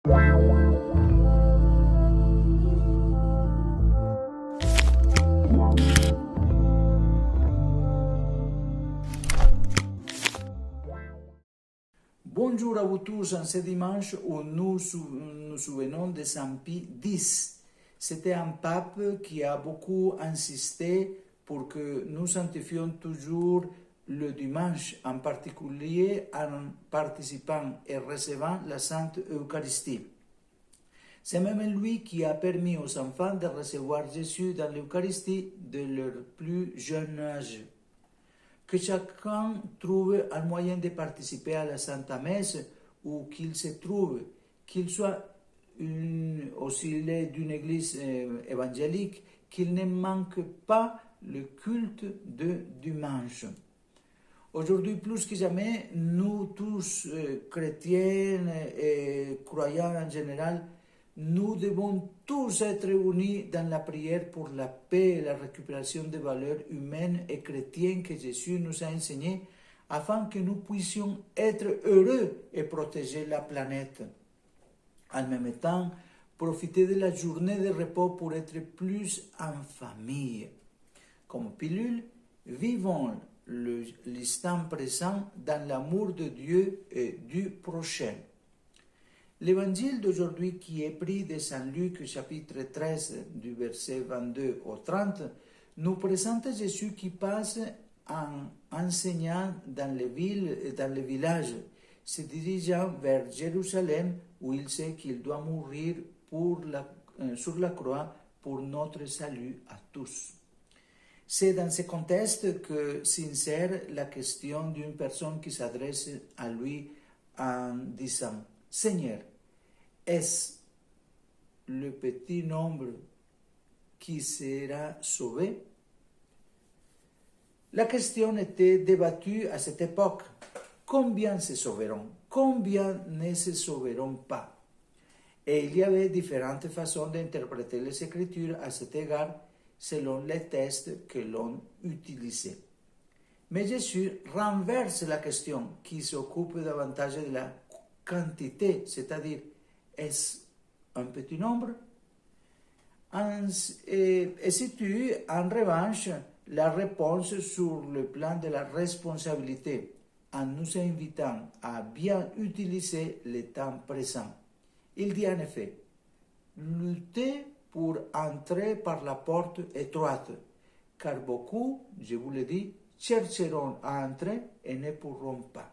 Bonjour à vous tous en ce dimanche où nous souvenons de Saint Pie X. C'était un pape qui a beaucoup insisté pour que nous sanctifions toujours le dimanche, en particulier en participant et recevant la Sainte Eucharistie. C'est même lui qui a permis aux enfants de recevoir Jésus dans l'Eucharistie de leur plus jeune âge. Que chacun trouve un moyen de participer à la Sainte Messe où qu'il se trouve, qu'il soit oscillé d'une église évangélique, qu'il ne manque pas le culte de dimanche. Aujourd'hui, plus que jamais, nous tous, chrétiens et croyants en général, nous devons tous être unis dans la prière pour la paix et la récupération des valeurs humaines et chrétiennes que Jésus nous a enseignées, afin que nous puissions être heureux et protéger la planète. En même temps, profiter de la journée de repos pour être plus en famille. Comme pilule, vivons l'instant présent dans l'amour de Dieu et du prochain. L'évangile d'aujourd'hui qui est pris de Saint Luc chapitre 13 du verset 22 au 30 nous présente Jésus qui passe en enseignant dans les villes et dans les villages, se dirigeant vers Jérusalem où il sait qu'il doit mourir sur la croix pour notre salut à tous. C'est dans ce contexte que s'insère la question d'une personne qui s'adresse à lui en disant « Seigneur, est-ce le petit nombre qui sera sauvé ?» La question était débattue à cette époque. Combien se sauveront? Combien ne se sauveront pas? Et il y avait différentes façons d'interpréter les Écritures à cet égard selon les textes que l'on utilisait. Mais Jésus renverse la question qui s'occupe davantage de la quantité, c'est-à-dire est-ce un petit nombre? Et situe en revanche la réponse sur le plan de la responsabilité en nous invitant à bien utiliser le temps présent. Il dit en effet, luttez pour entrer par la porte étroite, car beaucoup, je vous le dis, chercheront à entrer et ne pourront pas.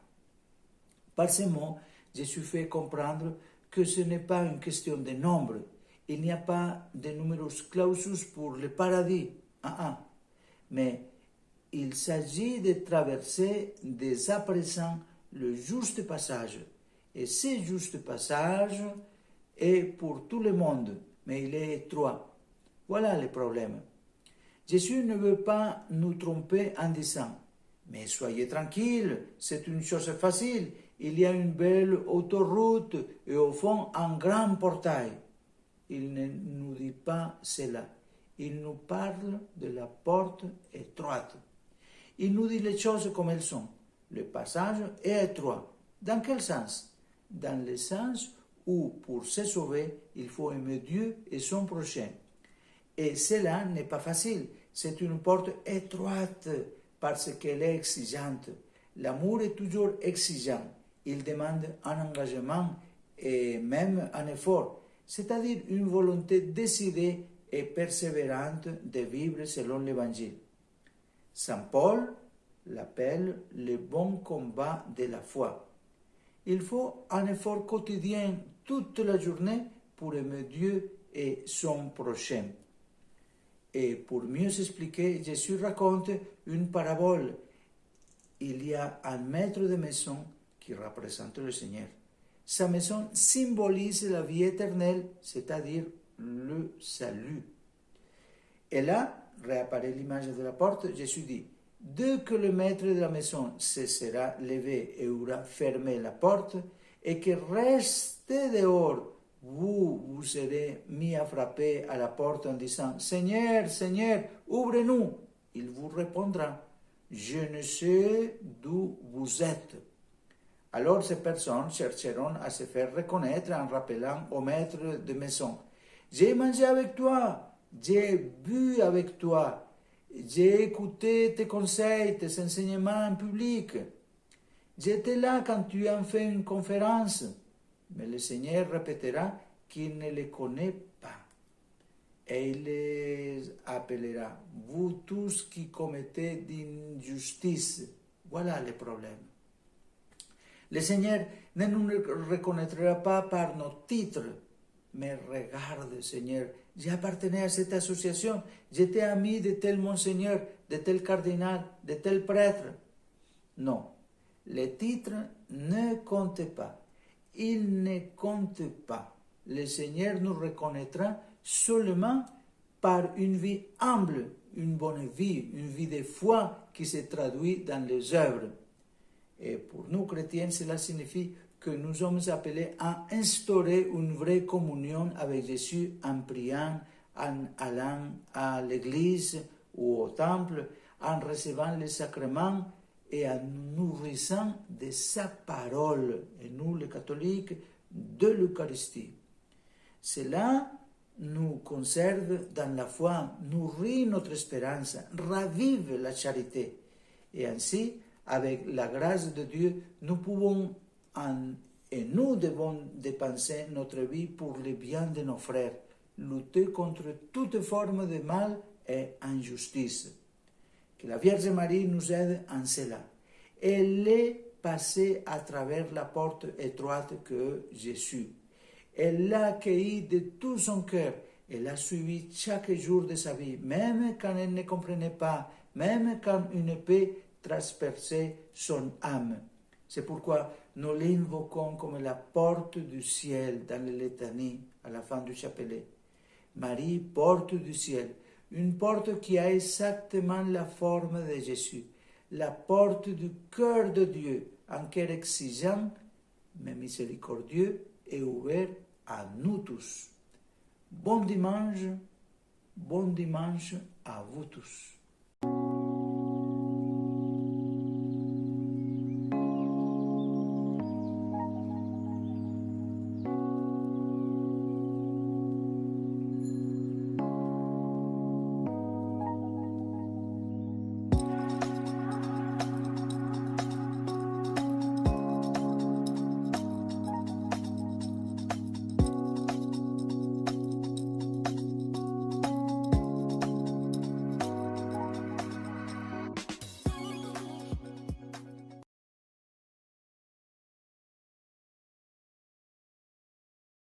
Par ces mots, Jésus fait comprendre que ce n'est pas une question de nombre. Il n'y a pas de numerus clausus pour le paradis. Mais il s'agit de traverser dès à présent le juste passage. Et ce juste passage est pour tout le monde, mais il est étroit. Voilà le problème. Jésus ne veut pas nous tromper en disant « Mais soyez tranquilles, c'est une chose facile, il y a une belle autoroute et au fond un grand portail. » Il ne nous dit pas cela. Il nous parle de la porte étroite. Il nous dit les choses comme elles sont. Le passage est étroit. Dans quel sens? Dans le sens où, pour se sauver, il faut aimer Dieu et son prochain. Et cela n'est pas facile. C'est une porte étroite parce qu'elle est exigeante. L'amour est toujours exigeant. Il demande un engagement et même un effort, c'est-à-dire une volonté décidée et persévérante de vivre selon l'Évangile. Saint Paul l'appelle le bon combat de la foi. Il faut un effort quotidien toute la journée pour aimer Dieu et son prochain. Et pour mieux s'expliquer, Jésus raconte une parabole. Il y a un maître de maison qui représente le Seigneur. Sa maison symbolise la vie éternelle, c'est-à-dire le salut. Et là, réapparaît l'image de la porte, Jésus dit, dès que le maître de la maison se sera levé et aura fermé la porte, et que restez dehors, vous serez mis à frapper à la porte en disant, Seigneur, Seigneur, ouvre-nous. Il vous répondra, je ne sais d'où vous êtes. Alors ces personnes chercheront à se faire reconnaître en rappelant au maître de maison: j'ai mangé avec toi, j'ai bu avec toi, j'ai écouté tes conseils, tes enseignements en public. J'étais là quand tu as fait une conférence. Mais le Seigneur répétera qu'il ne les connaît pas. Et il les appellera: vous tous qui commettez d'injustice. Voilà le problème. Le Seigneur ne nous reconnaîtra pas par nos titres. Mais regarde, Seigneur, j'appartenais à cette association, j'étais ami de tel monseigneur, de tel cardinal, de tel prêtre. Non, les titres ne comptent pas. Ils ne comptent pas. Le Seigneur nous reconnaîtra seulement par une vie humble, une bonne vie, une vie de foi qui se traduit dans les œuvres. Et pour nous chrétiens, cela signifie que nous sommes appelés à instaurer une vraie communion avec Jésus en priant, en allant à l'église ou au temple, en recevant les sacrements et en nous nourrissant de sa parole, et nous les catholiques, de l'Eucharistie. Cela nous conserve dans la foi, nourrit notre espérance, ravive la charité. Et ainsi, avec la grâce de Dieu, nous pouvons et nous devons dépenser notre vie pour le bien de nos frères, lutter contre toute forme de mal et injustice. Que la Vierge Marie nous aide en cela. Elle est passée à travers la porte étroite que Jésus. Elle l'a accueilli de tout son cœur. Elle l'a suivi chaque jour de sa vie, même quand elle ne comprenait pas, même quand une épée transperçait son âme. C'est pourquoi nous l'invoquons comme la porte du ciel dans les litanies à la fin du chapelet. Marie, porte du ciel, une porte qui a exactement la forme de Jésus, la porte du cœur de Dieu, un cœur exigeant mais miséricordieux et ouvert à nous tous. Bon dimanche à vous tous.